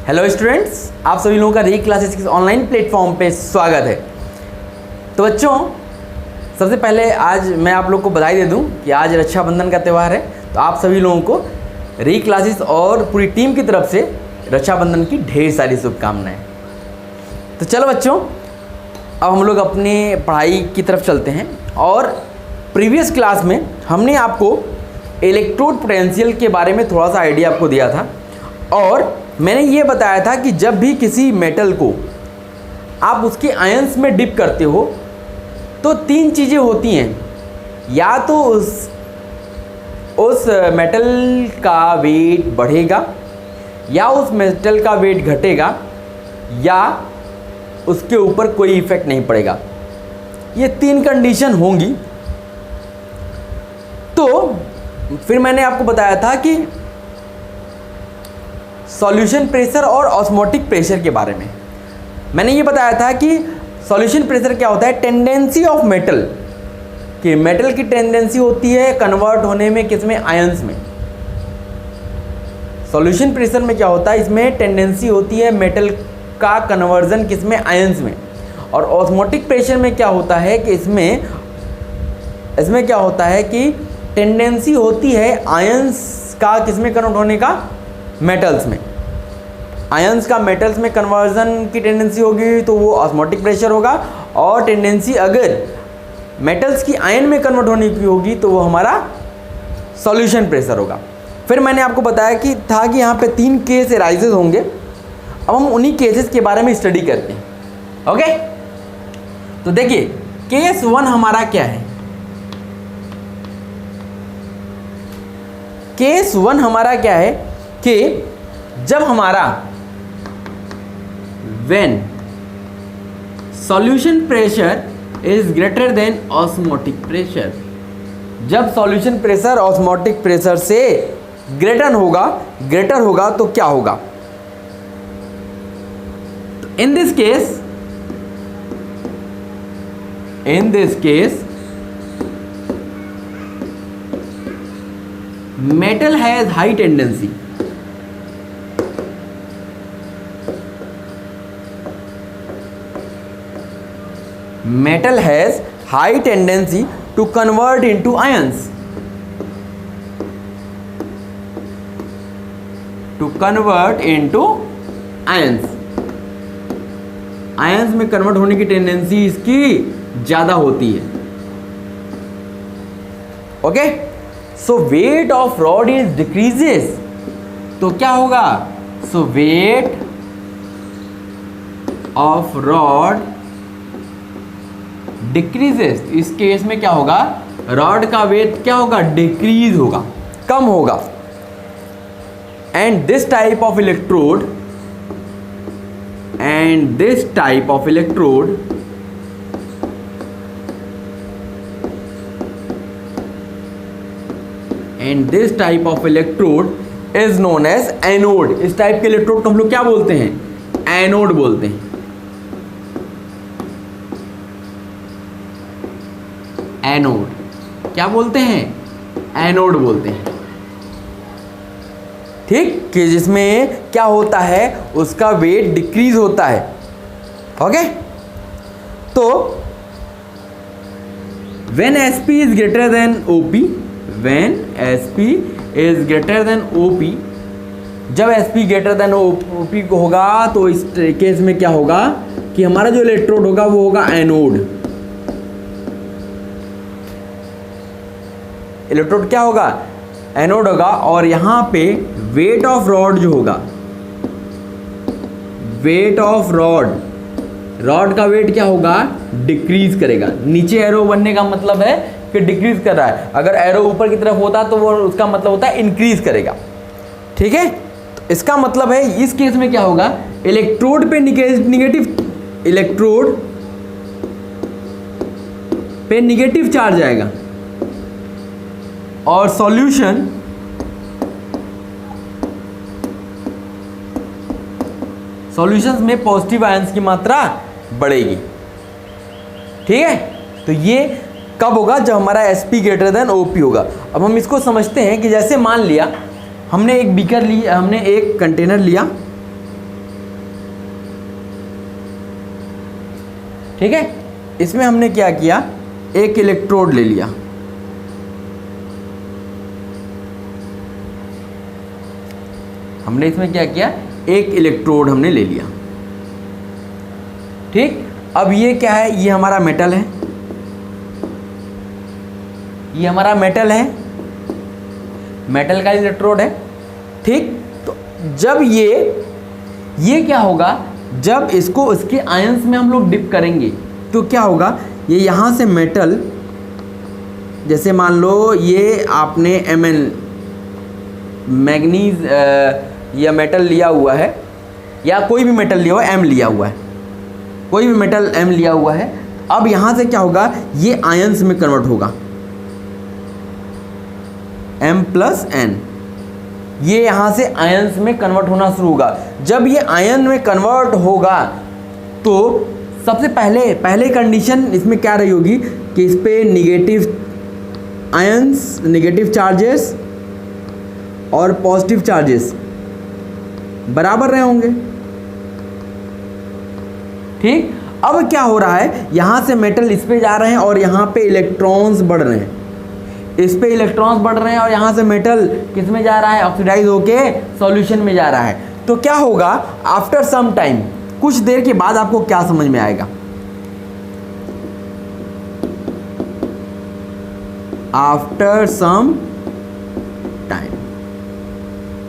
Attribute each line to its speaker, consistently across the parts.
Speaker 1: Hello students, आप सभी लोगों का री क्लासेस के ऑनलाइन प्लेटफॉर्म पे स्वागत है। तो बच्चों, सबसे पहले आज मैं आप लोग को बधाई दे दूं कि आज रक्षाबंधन का त्यौहार है। तो आप सभी लोगों को री क्लासेस और पूरी टीम की तरफ से रक्षाबंधन की ढेर सारी शुभकामनाएं। तो चलो बच्चों, अब हम लोग अपनी पढ़ाई की तरफ चलते हैं। और प्रीवियस क्लास में हमने आपको इलेक्ट्रोड पोटेंशियल के बारे में थोड़ा सा आइडिया आपको दिया था, और मैंने ये बताया था कि जब भी किसी मेटल को आप उसके आयंस में डिप करते हो तो तीन चीज़ें होती हैं। या तो उस मेटल का वेट बढ़ेगा, या उस मेटल का वेट घटेगा, या उसके ऊपर कोई इफेक्ट नहीं पड़ेगा। ये तीन कंडीशन होंगी। तो फिर मैंने आपको बताया था कि सॉल्यूशन प्रेशर और ऑस्मोटिक प्रेशर के बारे में। मैंने ये बताया था कि सॉल्यूशन प्रेशर क्या होता है, टेंडेंसी ऑफ मेटल, कि मेटल की टेंडेंसी होती है कन्वर्ट होने में किसमें, आयंस में। सॉल्यूशन प्रेशर में क्या होता है, इसमें टेंडेंसी होती है मेटल का कन्वर्जन किसमें, आयंस में। और ऑस्मोटिक प्रेशर में क्या होता है कि इसमें क्या होता है कि टेंडेंसी होती है आयंस का किसमें कन्वर्ट होने का, मेटल्स में। आयंस का मेटल्स में कन्वर्जन की टेंडेंसी होगी तो वो ऑस्मोटिक प्रेशर होगा, और टेंडेंसी अगर मेटल्स की आयन में कन्वर्ट होने की होगी तो वो हमारा सॉल्यूशन प्रेशर होगा। फिर मैंने आपको बताया कि यहाँ पे तीन केस अराइजेज होंगे। अब हम उन्हीं केसेस के बारे में स्टडी करते हैं। ओके, तो देखिए केस 1 हमारा क्या है। केस 1 हमारा क्या है कि जब हमारा when solution pressure is greater than osmotic pressure, जब सॉल्यूशन प्रेशर ऑस्मोटिक प्रेशर से ग्रेटर होगा तो क्या होगा। In this case metal has high tendency, metal has high tendency to convert into ions, ions में कन्वर्ट होने की टेंडेंसी इसकी ज़्यादा होती है। Okay, so wait of rod is decreases, तो क्या होगा, सो वेट ऑफ रॉड डिक्रीजेस। इस केस में क्या होगा, रॉड का वेट क्या होगा, डिक्रीज होगा, कम होगा। And this type of electrode is known as anode. इस टाइप के इलेक्ट्रोड को हम लोग क्या बोलते हैं, एनोड बोलते हैं। एनोड क्या बोलते हैं, एनोड बोलते हैं। ठीक, कि जिसमें क्या होता है, उसका वेट डिक्रीज होता है। ओके, तो when SP is greater than OP, जब SP greater than OP को होगा तो इस केस में क्या होगा कि हमारा जो इलेक्ट्रोड होगा वो होगा एनोड। इलेक्ट्रोड क्या होगा, एनोड होगा। और यहाँ पे वेट ऑफ रॉड जो होगा, रॉड का वेट क्या होगा, डिक्रीज करेगा। नीचे एरो बनने का मतलब है कि डिक्रीज कर रहा है। अगर एरो ऊपर की तरफ होता तो वो उसका मतलब होता है इंक्रीज करेगा। ठीक है, तो इसका मतलब है इस केस में क्या होगा, इलेक्ट्रोड पे निगेटिव चार्ज आएगा, और सॉल्यूशन सॉल्यूशंस में पॉजिटिव आयंस की मात्रा बढ़ेगी। ठीक है, तो ये कब होगा, जब हमारा SP ग्रेटर देन OP होगा। अब हम इसको समझते हैं कि जैसे मान लिया हमने एक बीकर लिया, हमने एक कंटेनर लिया, ठीक है। इसमें हमने क्या किया, एक इलेक्ट्रोड ले लिया, हमने इसमें क्या किया, एक इलेक्ट्रोड हमने ले लिया। ठीक, अब ये क्या है, ये हमारा मेटल है, ये हमारा मेटल है, मेटल का इलेक्ट्रोड है। ठीक, तो जब ये क्या होगा, जब इसको इसके आयंस में हम लोग डिप करेंगे तो क्या होगा, ये यहाँ से मेटल, जैसे मान लो ये आपने Mn मैग्नीज या मेटल लिया हुआ है, या कोई भी मेटल लिया हुआ है, M लिया हुआ है, कोई भी मेटल M लिया हुआ है। अब यहाँ से क्या होगा, ये आयंस में कन्वर्ट होगा, M+N, ये यहाँ से आयंस में कन्वर्ट होना शुरू होगा। जब ये आयन में कन्वर्ट होगा तो सबसे पहले कंडीशन इसमें क्या रही होगी कि इस पे निगेटिव आयंस, निगेटिव चार्जेस और पॉजिटिव चार्जेस बराबर रहे होंगे। ठीक, अब क्या हो रहा है, यहाँ से मेटल इस पे जा रहे हैं और यहाँ पे इलेक्ट्रॉन्स बढ़ रहे हैं, इस पे इलेक्ट्रॉन्स बढ़ रहे हैं और यहाँ से मेटल किस में जा रहा है, ऑक्सीडाइज होके सॉल्यूशन में जा रहा है। तो क्या होगा, आफ्टर सम टाइम, कुछ देर के बाद आपको क्या समझ में आएगा, आफ्टर सम टाइम,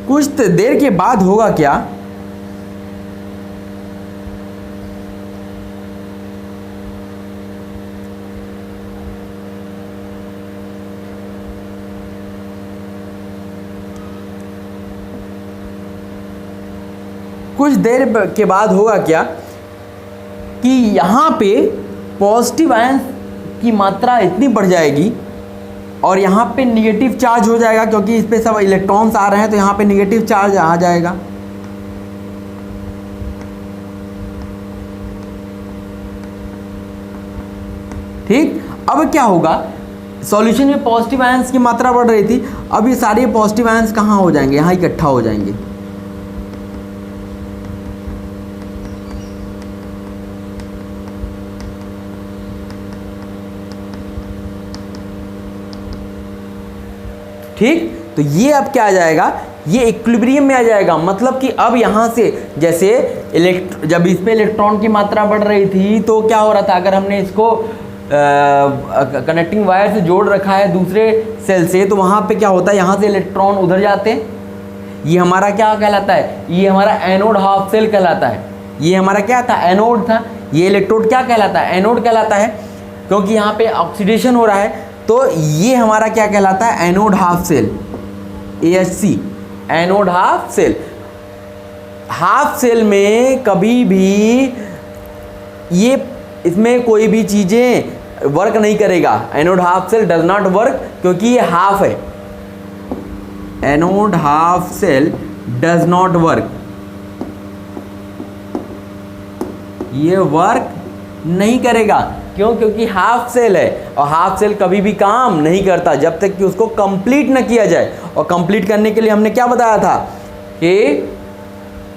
Speaker 1: कुछ देर के बाद होगा क्या, कुछ देर के बाद होगा क्या कि यहाँ पे पॉजिटिव आयन की मात्रा इतनी बढ़ जाएगी और यहाँ पे निगेटिव चार्ज हो जाएगा, क्योंकि इस पे सब इलेक्ट्रॉन्स आ रहे हैं तो यहाँ पे निगेटिव चार्ज आ जाएगा। ठीक, अब क्या होगा, सॉल्यूशन में पॉजिटिव आयंस की मात्रा बढ़ रही थी, अब ये सारे पॉजिटिव आयंस कहाँ हो जाएंगे, यहाँ इकट्ठा हो जाएंगे। ठीक, तो ये अब क्या आ जाएगा, ये इक्विलिब्रियम में आ जाएगा। मतलब कि अब यहाँ से जैसे जब इस पे इलेक्ट्रॉन की मात्रा बढ़ रही थी तो क्या हो रहा था, अगर हमने इसको कनेक्टिंग वायर से जोड़ रखा है दूसरे सेल से, तो वहाँ पे क्या होता है, यहाँ से इलेक्ट्रॉन उधर जाते हैं, ये हमारा क्या कहलाता है, ये हमारा एनोड हाफ सेल कहलाता है। ये हमारा क्या था, एनोड था, ये इलेक्ट्रोड क्या कहलाता है, एनोड कहलाता है, क्योंकि यहाँ पे ऑक्सीडेशन हो रहा है। तो ये हमारा क्या कहलाता है, anode half cell, AHC, anode half cell. Half cell में कभी भी ये इसमें कोई भी चीज़ें वर्क नहीं करेगा, anode half cell does not work, क्योंकि ये हाफ है। Anode half cell does not work, ये वर्क नहीं करेगा। क्यों, क्योंकि हाफ सेल है और हाफ सेल कभी भी काम नहीं करता जब तक कि उसको कंप्लीट ना किया जाए। और कंप्लीट करने के लिए हमने क्या बताया था कि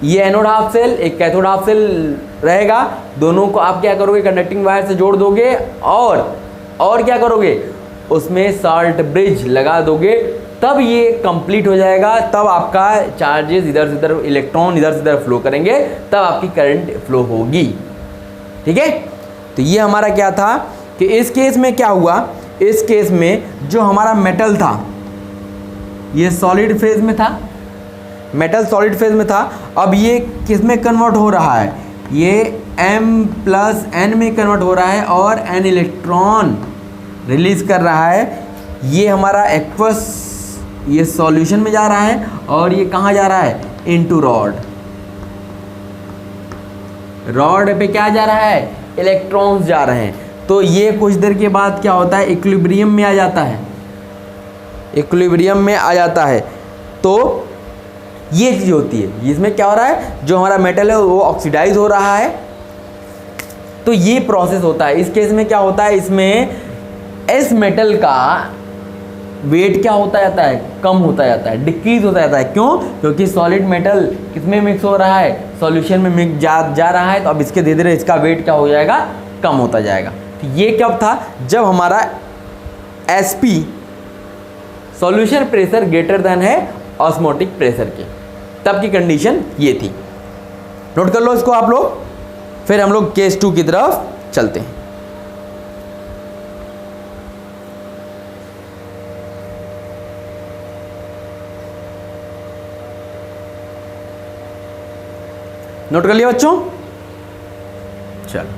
Speaker 1: ये एनोड हाफ सेल, एक कैथोड हाफ सेल रहेगा, दोनों को आप क्या करोगे, कंडक्टिंग वायर से जोड़ दोगे और क्या करोगे, उसमें सॉल्ट ब्रिज लगा दोगे, तब ये कंप्लीट हो जाएगा। तब आपका चार्जेस इधर से इधर, इलेक्ट्रॉन इधर से इधर फ्लो करेंगे, तब आपकी करंट फ्लो होगी। ठीक है, तो ये हमारा क्या था कि इस केस में क्या हुआ, इस केस में जो हमारा मेटल था ये सॉलिड फेज में था, मेटल सॉलिड फेज में था। अब ये किस में कन्वर्ट हो रहा है, ये M+N में कन्वर्ट हो रहा है और N इलेक्ट्रॉन रिलीज कर रहा है। ये हमारा एक्वस, ये सॉल्यूशन में जा रहा है और ये कहाँ जा रहा है, इनटू रॉड। रॉड पे क्या जा रहा है, इलेक्ट्रॉन्स जा रहे हैं। तो ये कुछ देर के बाद क्या होता है, इक्विलिब्रियम में आ जाता है, इक्विलिब्रियम में आ जाता है। तो ये चीज़ होती है, इसमें क्या हो रहा है, जो हमारा मेटल है वो ऑक्सीडाइज हो रहा है। तो ये प्रोसेस होता है। इस केस में क्या होता है, इसमें इस मेटल का वेट क्या होता जाता है, कम होता जाता है, डिक्रीज होता जाता है। क्यों, क्योंकि सॉलिड मेटल किसमें मिक्स हो रहा है, सॉल्यूशन में मिक्स जा रहा है। तो अब इसके धीरे धीरे इसका वेट क्या हो जाएगा, कम होता जाएगा। तो ये कब था? जब हमारा Sp solution pressure greater than है ऑस्मोटिक प्रेशर के, तब की कंडीशन ये थी। नोट कर लो इसको आप लोग। फिर हम लोग केस 2 की तरफ चलते हैं। नोट कर लिया बच्चों? चलो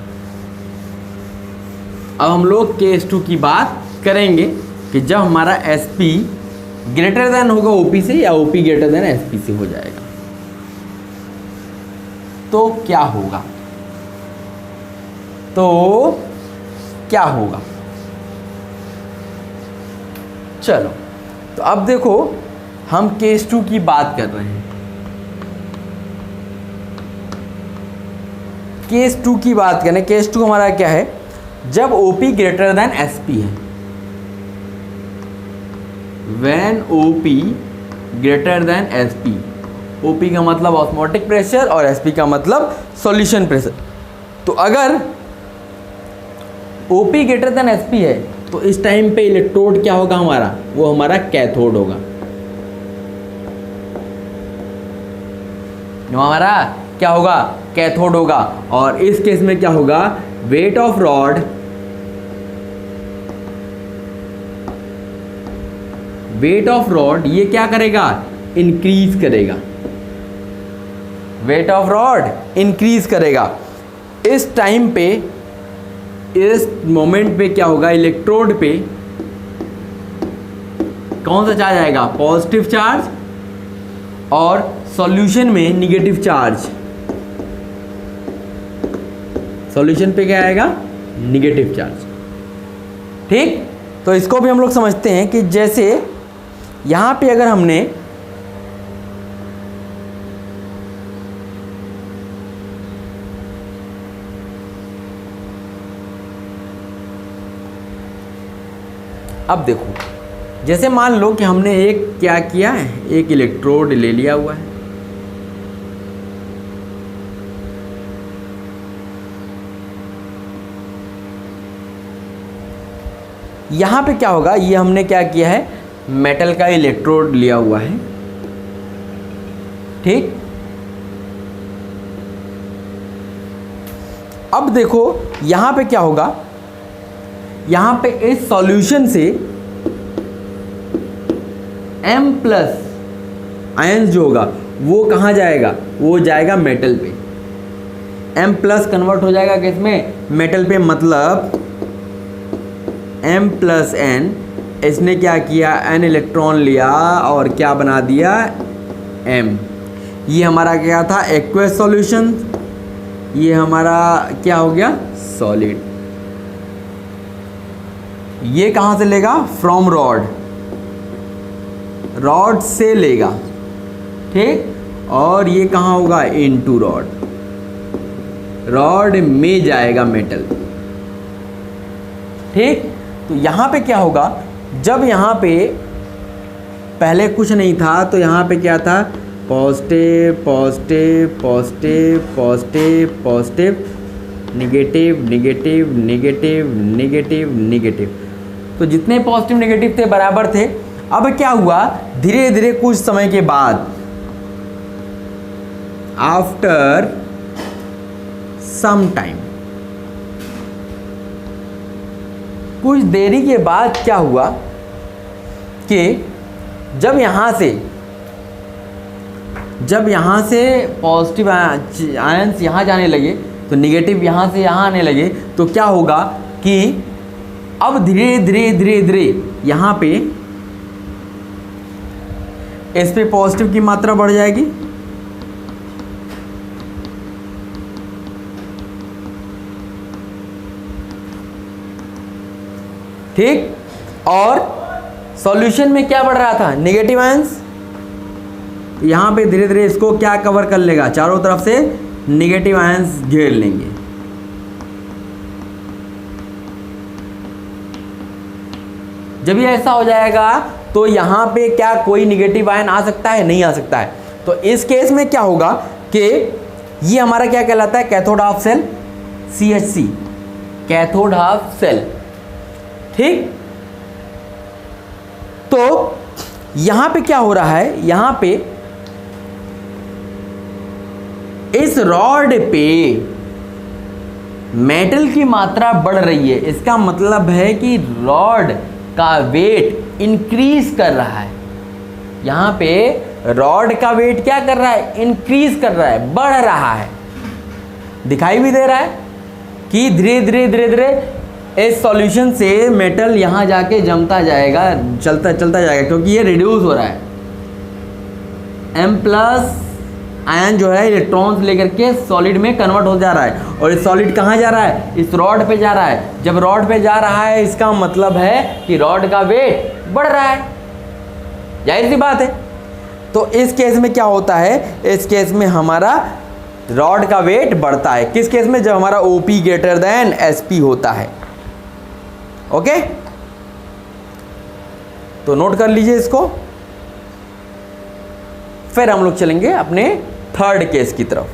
Speaker 1: अब हम लोग केस 2 की बात करेंगे कि जब हमारा Sp ग्रेटर देन होगा OP से या OP ग्रेटर देन Sp से हो जाएगा तो क्या होगा? चलो तो अब देखो हम केस 2 की बात कर रहे हैं। केस 2 की बात करें, केस 2 हमारा क्या है? जब OP ग्रेटर देन Sp है। When OP greater than Sp, OP का मतलब ऑस्मोटिक प्रेशर और Sp का मतलब सॉल्यूशन प्रेशर। तो अगर OP ग्रेटर देन Sp है तो इस टाइम पे इलेक्ट्रोड क्या होगा हमारा? वो हमारा कैथोड होगा। हमारा क्या होगा? कैथोड होगा। और इस केस में क्या होगा? वेट ऑफ रॉड ये क्या करेगा? इंक्रीज करेगा। वेट ऑफ रॉड इंक्रीज करेगा। इस टाइम पे, इस मोमेंट पे क्या होगा? इलेक्ट्रोड पे कौन सा चार्ज आएगा? पॉजिटिव चार्ज, और सॉल्यूशन में निगेटिव चार्ज। सॉल्यूशन पे क्या आएगा? Negative charge. ठीक, तो इसको भी हम लोग समझते हैं कि जैसे यहां पे अगर हमने अब देखो, जैसे मान लो कि हमने एक क्या किया है? एक इलेक्ट्रोड ले लिया हुआ है। यहां पे क्या होगा? ये हमने क्या किया है? मेटल का इलेक्ट्रोड लिया हुआ है। ठीक, अब देखो यहां पे क्या होगा? यहां पे इस सॉल्यूशन से M प्लस आयंस जो होगा वो कहाँ जाएगा? वो जाएगा मेटल पे। M प्लस कन्वर्ट हो जाएगा किसमें? मेटल पे। मतलब M प्लस N, इसने क्या किया? N इलेक्ट्रॉन लिया और क्या बना दिया? M। ये हमारा क्या था? Aqueous solution. ये हमारा क्या हो गया? सॉलिड। ये कहाँ से लेगा? फ्रॉम रॉड, रॉड से लेगा। ठीक, और ये कहाँ होगा? इनटू रॉड, रॉड में जाएगा मेटल। ठीक, तो यहाँ पे क्या होगा? जब यहाँ पे पहले कुछ नहीं था तो यहाँ पे क्या था? Positive positive positive positive positive, negative negative negative negative negative. तो जितने पॉजिटिव नेगेटिव थे बराबर थे। अब क्या हुआ? धीरे धीरे कुछ समय के बाद, आफ्टर सम टाइम, कुछ देरी के बाद क्या हुआ कि जब यहाँ से पॉजिटिव आयंस यहाँ जाने लगे तो निगेटिव यहाँ से यहाँ आने लगे, तो क्या होगा कि अब धीरे धीरे धीरे धीरे यहाँ पे इस पे पॉजिटिव की मात्रा बढ़ जाएगी। ठीक, और सॉल्यूशन में क्या बढ़ रहा था? Negative ions. यहाँ पे धीरे धीरे इसको क्या कवर कर लेगा? चारों तरफ से नेगेटिव आयंस घेर लेंगे। जब ये ऐसा हो जाएगा तो यहाँ पे क्या कोई नेगेटिव आयन आ सकता है? नहीं आ सकता है। तो इस केस में क्या होगा कि ये हमारा क्या कहलाता है? Cathode of cell, CHC। Cathode half cell. ठीक, तो यहां पे क्या हो रहा है, यहां पे इस रॉड पे मेटल की मात्रा बढ़ रही है। इसका मतलब है कि रॉड का वेट इंक्रीज कर रहा है। यहां पे रॉड का वेट क्या कर रहा है, इंक्रीज कर रहा है, बढ़ रहा है। दिखाई भी दे रहा है कि धीरे धीरे धीरे धीरे इस सॉल्यूशन से मेटल यहां जाके जमता जाएगा, चलता जाएगा, क्योंकि ये रिड्यूस हो रहा है। M+ आयन जो है इलेक्ट्रॉन्स लेकर के सॉलिड में कन्वर्ट हो जा रहा है, और इस सॉलिड कहाँ जा रहा है, इस रॉड पे जा रहा है। जब रॉड पे जा रहा है, इसका मतलब है कि रॉड का वेट बढ़ रहा है, जाहिर सी बात है। तो इस केस में क्या होता है, इस केस में हमारा रॉड का वेट बढ़ता है। किस केस में, जब हमारा OP ग्रेटर देन SP होता है। ओके, तो नोट कर लीजिए इसको। फिर हम लोग चलेंगे अपने थर्ड केस की तरफ।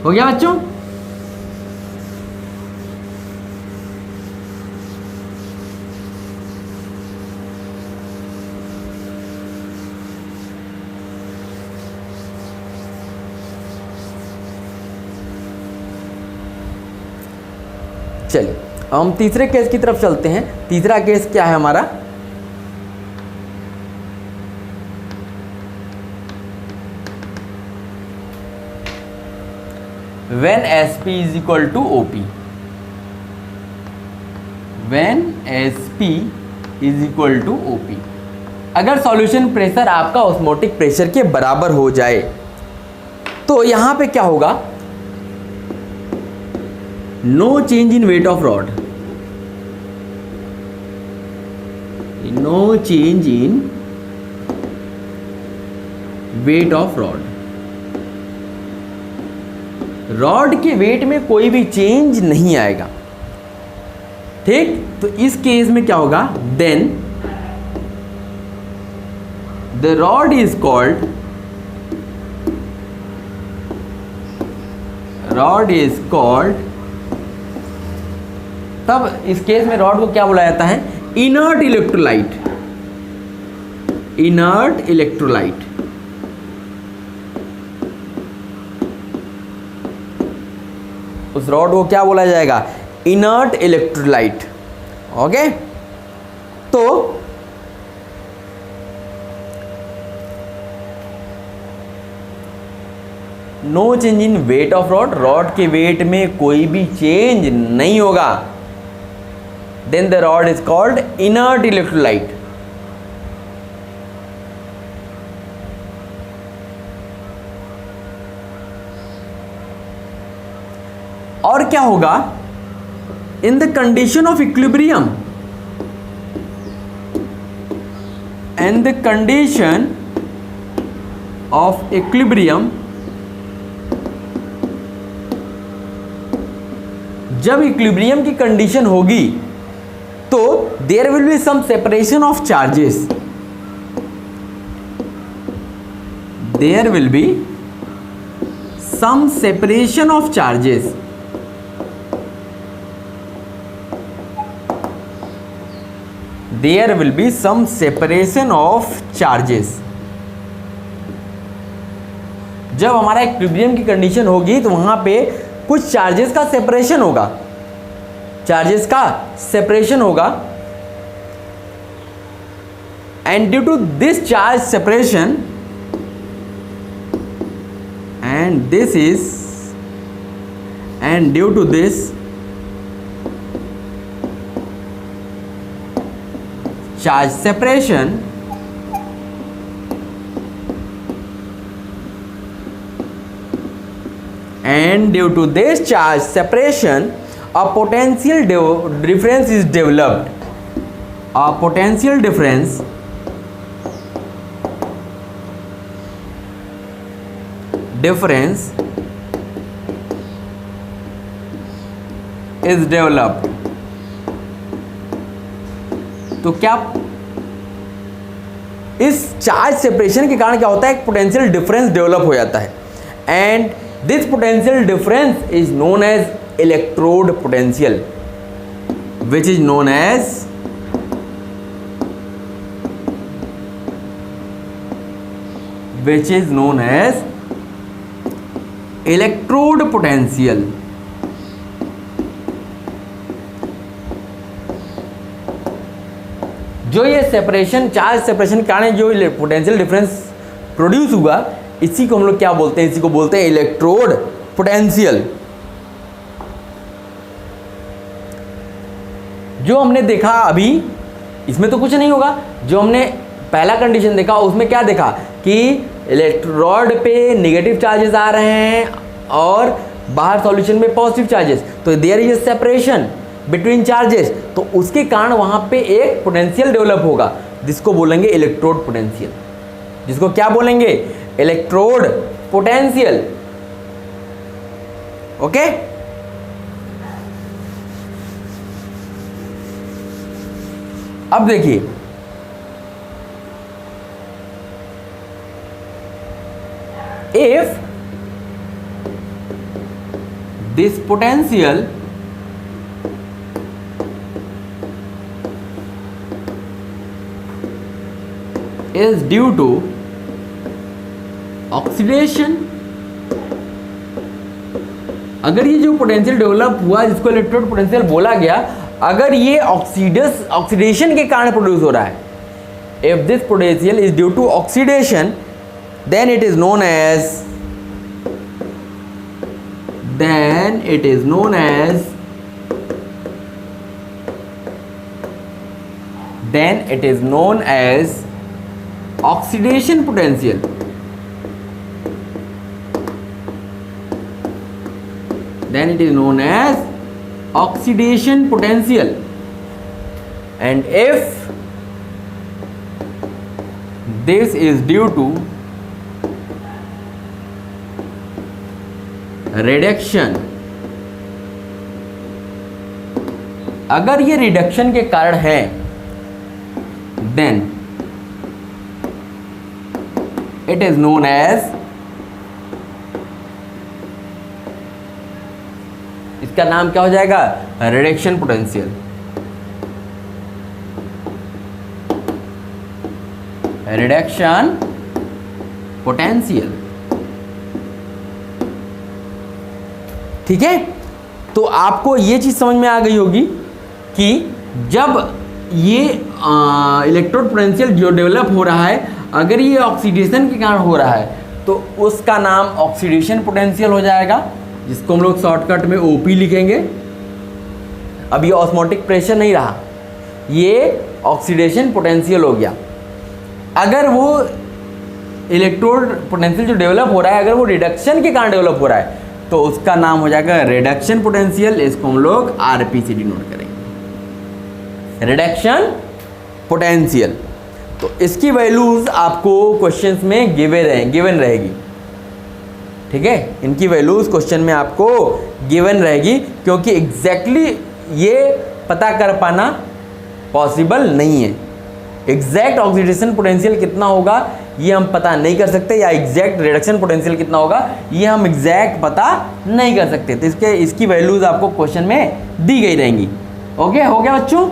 Speaker 1: हो गया बच्चों? चलिए हम तीसरे केस की तरफ चलते हैं। तीसरा केस क्या है हमारा, when SP is equal to OP, when SP is equal to OP, अगर सॉल्यूशन प्रेशर आपका ऑस्मोटिक प्रेशर के बराबर हो जाए तो यहां पे क्या होगा, no change in weight of rod, no change in weight of rod, rod के वेट में कोई भी चेंज नहीं आएगा। ठीक, तो इस केस में क्या होगा, then the rod is called, तब इस केस में रॉड को क्या बोला जाता है, इनर्ट इलेक्ट्रोलाइट, इनर्ट इलेक्ट्रोलाइट। उस रॉड को क्या बोला जाएगा, इनर्ट इलेक्ट्रोलाइट। ओके, तो no change in weight of rod, rod के वेट में कोई भी चेंज नहीं होगा, then the rod is called inert electrolyte. और क्या होगा, in the condition of equilibrium, in the condition of equilibrium, जब इक्विलिब्रियम की कंडीशन होगी तो there will be some separation of charges, there will be some separation of charges, there will be some separation of charges। जब हमारा equilibrium की condition होगी तो वहां पे कुछ चार्जेस का सेपरेशन होगा, चार्जेस का सेपरेशन होगा, and due to this charge separation, and due to this charge separation, and due to this charge separation a potential difference is developed, a potential difference is developed। तो क्या इस charge separation के कारण क्या होता है, एक पोटेंशियल डिफरेंस डेवलप हो जाता है, and this potential difference is known as electrode potential which is known as electrode potential. जो ये सेपरेशन, चार्ज सेपरेशन के कारण जो पोटेंशियल डिफरेंस प्रोड्यूस हुआ, इसी को हम लोग क्या बोलते हैं? इसी को बोलते हैं इलेक्ट्रोड पोटेंशियल। जो हमने देखा अभी, इसमें तो कुछ नहीं होगा। जो हमने पहला कंडीशन देखा उसमें क्या देखा कि इलेक्ट्रोड पे नेगेटिव चार्जेस आ रहे हैं और बाहर सॉल्यूशन में पॉजिटिव चार्जेस, तो there is separation between charges, तो उसके कारण वहां पे एक पोटेंशियल डेवलप होगा जिसको बोलेंगे इलेक्ट्रोड पोटेंशियल। जिसको क्या बोलेंगे? Electrode potential. ओके, अब देखिए if this potential is due to oxidation, अगर ये जो पोटेंशियल डेवलप हुआ जिसको इलेक्ट्रोड पोटेंशियल बोला गया, अगर ये ऑक्सीडेशन के कारण प्रोड्यूस हो रहा है, if this potential is due to oxidation, then it is known as oxidation potential. Then it is known as oxidation potential. And if this is due to reduction, अगर ये रिडक्शन के कारण है, then it is known as, इसका नाम क्या हो जाएगा? Reduction potential. Reduction potential. ठीक है, तो आपको ये चीज़ समझ में आ गई होगी कि जब ये इलेक्ट्रोड पोटेंशियल जो डेवलप हो रहा है, अगर ये ऑक्सीडेशन के कारण हो रहा है तो उसका नाम ऑक्सीडेशन पोटेंशियल हो जाएगा, जिसको हम लोग शॉर्टकट में ओपी लिखेंगे। अब ये ऑस्मोटिक प्रेशर नहीं रहा, ये ऑक्सीडेशन पोटेंशियल हो गया। अगर वो इलेक्ट्रोड पोटेंशियल जो डेवलप हो रहा है, अगर वो रिडक्शन के कारण डेवलप हो रहा है, तो उसका नाम हो जाएगा रिडक्शन पोटेंशियल। इसको हम लोग आरपी से डिनोट करेंगे, रिडक्शन पोटेंशियल। तो इसकी वैल्यूज आपको क्वेश्चंस में गिवन रहेगी। ठीक है, इनकी वैल्यूज क्वेश्चन में आपको गिवन रहेगी, क्योंकि एग्जैक्टली ये पता कर पाना पॉसिबल नहीं है। एग्जैक्ट ऑक्सीडेशन पोटेंशियल कितना होगा ये हम पता नहीं कर सकते, या एग्जैक्ट रिडक्शन पोटेंशियल कितना होगा ये हम एग्जैक्ट पता नहीं कर सकते। तो इसकी वैल्यूज आपको क्वेश्चन में दी गई रहेंगी। ओके, हो गया बच्चों?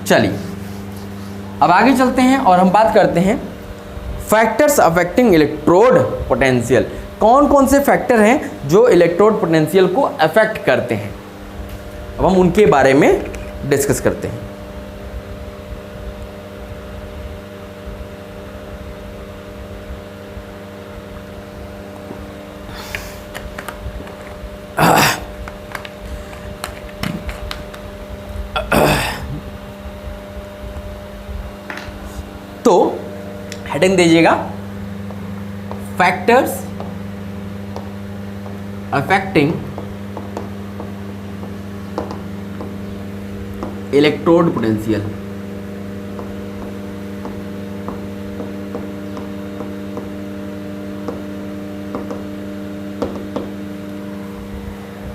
Speaker 1: चलिए अब आगे चलते हैं और हम बात करते हैं फैक्टर्स अफेक्टिंग इलेक्ट्रोड पोटेंशियल। कौन कौन से फैक्टर हैं जो इलेक्ट्रोड पोटेंशियल को अफेक्ट करते हैं, अब हम उनके बारे में डिस्कस करते हैं। तो हेडिंग दीजिएगा, factors affecting electrode potential.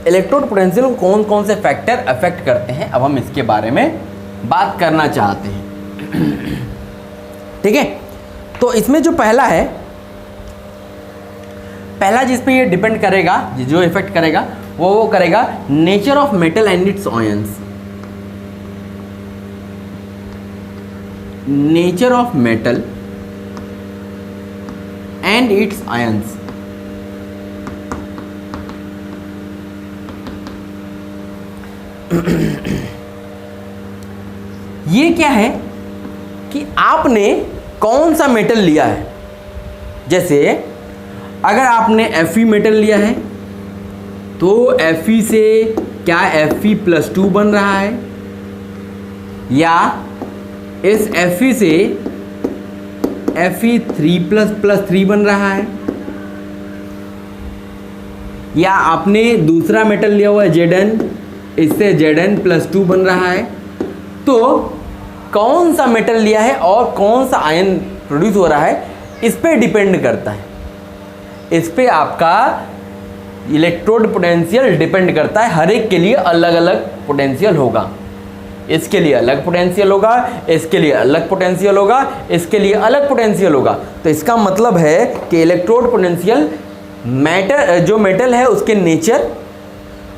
Speaker 1: Electrode potential को कौन कौन से फैक्टर अफेक्ट करते हैं, अब हम इसके बारे में बात करना चाहते हैं। ठीक है, तो इसमें जो पहला जिस पे ये डिपेंड करेगा, जो इफेक्ट करेगा वो करेगा nature of metal and it's ions. Nature of metal and it's ions. ये क्या है कि आपने कौन सा मेटल लिया है। जैसे अगर आपने Fe मेटल लिया है तो Fe से क्या Fe+2 बन रहा है, या इस Fe से Fe3++3 बन रहा है, या आपने दूसरा मेटल लिया हुआ है Zn, इससे Zn+2 बन रहा है। तो कौन सा मेटल लिया है और कौन सा आयन प्रोड्यूस हो रहा है, इस पे डिपेंड करता है। इस पे आपका इलेक्ट्रोड पोटेंशियल डिपेंड करता है। हर एक के लिए अलग अलग पोटेंशियल होगा। इसके लिए अलग पोटेंशियल होगा, इसके लिए अलग पोटेंशियल होगा, इसके लिए अलग पोटेंशियल होगा। तो इसका मतलब है कि इलेक्ट्रोड पोटेंशियल जो मेटल है उसके नेचर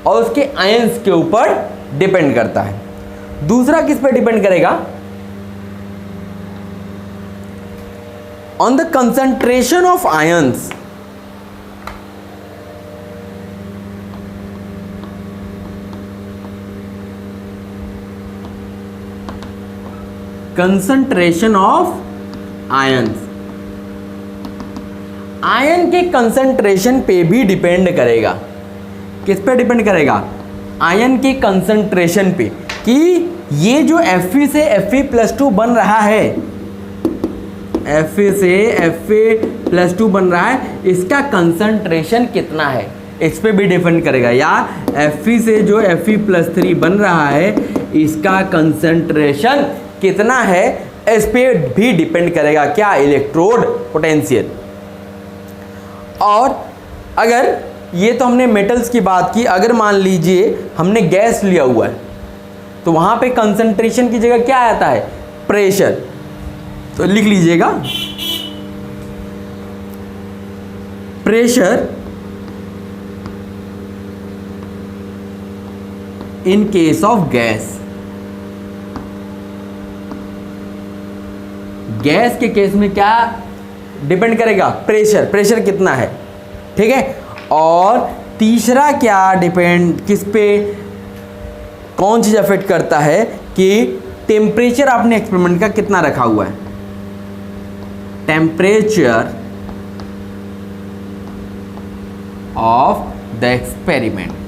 Speaker 1: और उसके आयंस के ऊपर डिपेंड करता है। दूसरा किस पे डिपेंड करेगा, on the concentration of ions. Concentration of ions, ion के कंसंट्रेशन पे भी डिपेंड करेगा। किस पे डिपेंड करेगा, आयन के कंसंट्रेशन पे, कि ये जो Fe से Fe+2 बन रहा है, Fe से Fe+2 बन रहा है, इसका कंसंट्रेशन कितना है, इस पे भी डिपेंड करेगा। या Fe से जो Fe+3 बन रहा है, इसका कंसंट्रेशन कितना है, इस पे भी डिपेंड करेगा क्या, इलेक्ट्रोड पोटेंशियल। और अगर ये तो हमने मेटल्स की बात की, अगर मान लीजिए हमने गैस लिया हुआ है तो वहां पे कंसंट्रेशन की जगह क्या आता है, प्रेशर। तो लिख लीजिएगा, pressure in case of gas. Gas के केस में क्या डिपेंड करेगा, प्रेशर, प्रेशर कितना है। ठीक है, और तीसरा क्या डिपेंड, किस पे कौन चीज़ अफेक्ट करता है, कि टेम्परेचर आपने एक्सपेरिमेंट का कितना रखा हुआ है। Temperature of the experiment.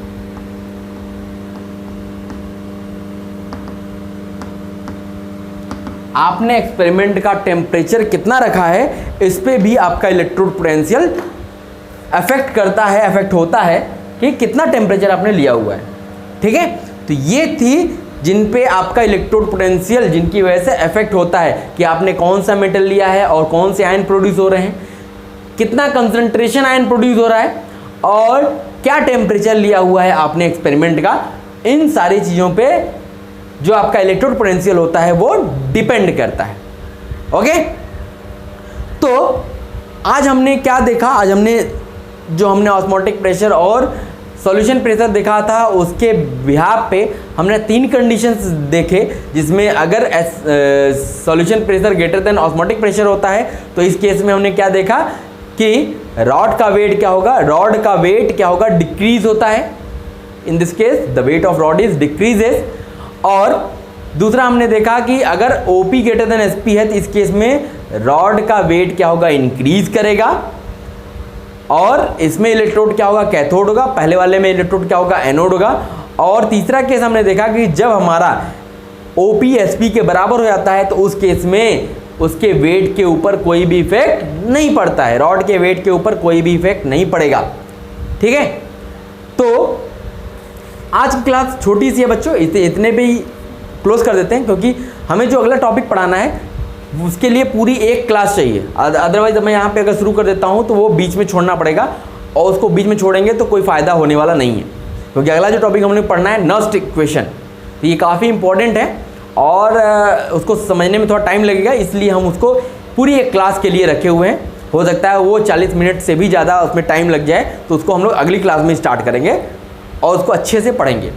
Speaker 1: आपने एक्सपेरिमेंट का टेम्परेचर कितना रखा है, इस पे भी आपका इलेक्ट्रोड पोटेंशियल अफेक्ट करता है, अफेक्ट होता है कि कितना टेम्परेचर आपने लिया हुआ है। ठीक है, तो ये थी जिन पे आपका इलेक्ट्रोड पोटेंशियल, जिनकी वजह से अफेक्ट होता है कि आपने कौन सा मेटल लिया है और कौन से आयन प्रोड्यूस हो रहे हैं, कितना कंसंट्रेशन आयन प्रोड्यूस हो रहा है, और क्या टेम्परेचर लिया हुआ है आपने एक्सपेरिमेंट का। इन सारी चीज़ों पे जो आपका इलेक्ट्रोड पोटेंशियल होता है वो डिपेंड करता है। ओके, तो आज हमने क्या देखा, आज हमने ऑस्मोटिक प्रेशर और सॉल्यूशन प्रेशर देखा था, उसके बिहाफ पे हमने 3 कंडीशंस देखे, जिसमें अगर solution pressure greater than osmotic pressure होता है तो इस केस में हमने क्या देखा कि रॉड का वेट क्या होगा, रॉड का वेट क्या होगा, डिक्रीज होता है। In this case the wait of rod is decreases. और दूसरा हमने देखा कि अगर OP ग्रेटर देन SP है तो इस केस में रॉड का वेट क्या होगा, इंक्रीज करेगा, और इसमें इलेक्ट्रोड क्या होगा, कैथोड होगा। पहले वाले में इलेक्ट्रोड क्या होगा, एनोड होगा। और तीसरा केस हमने देखा कि जब हमारा OP SP के बराबर हो जाता है तो उस केस में उसके वेट के ऊपर कोई भी इफेक्ट नहीं पड़ता है, रॉड के वेट के ऊपर कोई भी इफेक्ट नहीं पड़ेगा। ठीक है, तो आज की क्लास छोटी सी है बच्चों, इतने पे ही क्लोज कर देते हैं, क्योंकि हमें जो अगला टॉपिक पढ़ाना है उसके लिए पूरी एक क्लास चाहिए। अदरवाइज मैं यहाँ पे अगर शुरू कर देता हूँ तो वो बीच में छोड़ना पड़ेगा, और उसको बीच में छोड़ेंगे तो कोई फ़ायदा होने वाला नहीं है। क्योंकि अगला जो टॉपिक हमने पढ़ना है नस्ट इक्वेशन, तो ये काफ़ी इंपॉर्टेंट है और उसको समझने में थोड़ा टाइम लगेगा, इसलिए हम उसको पूरी एक क्लास के लिए रखे हुए हैं। हो सकता है वो 40 मिनट से भी ज़्यादा उसमें टाइम लग जाए, तो उसको हम लोग अगली क्लास में स्टार्ट करेंगे और उसको अच्छे से पढ़ेंगे।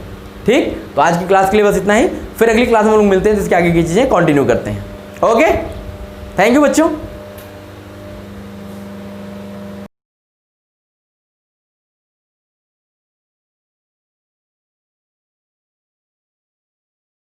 Speaker 1: ठीक, तो आज की क्लास के लिए बस इतना ही, फिर अगली क्लास में हम लोग मिलते हैं, जिसके आगे की चीज़ें कंटिन्यू करते हैं। ओके, थैंक यू बच्चों।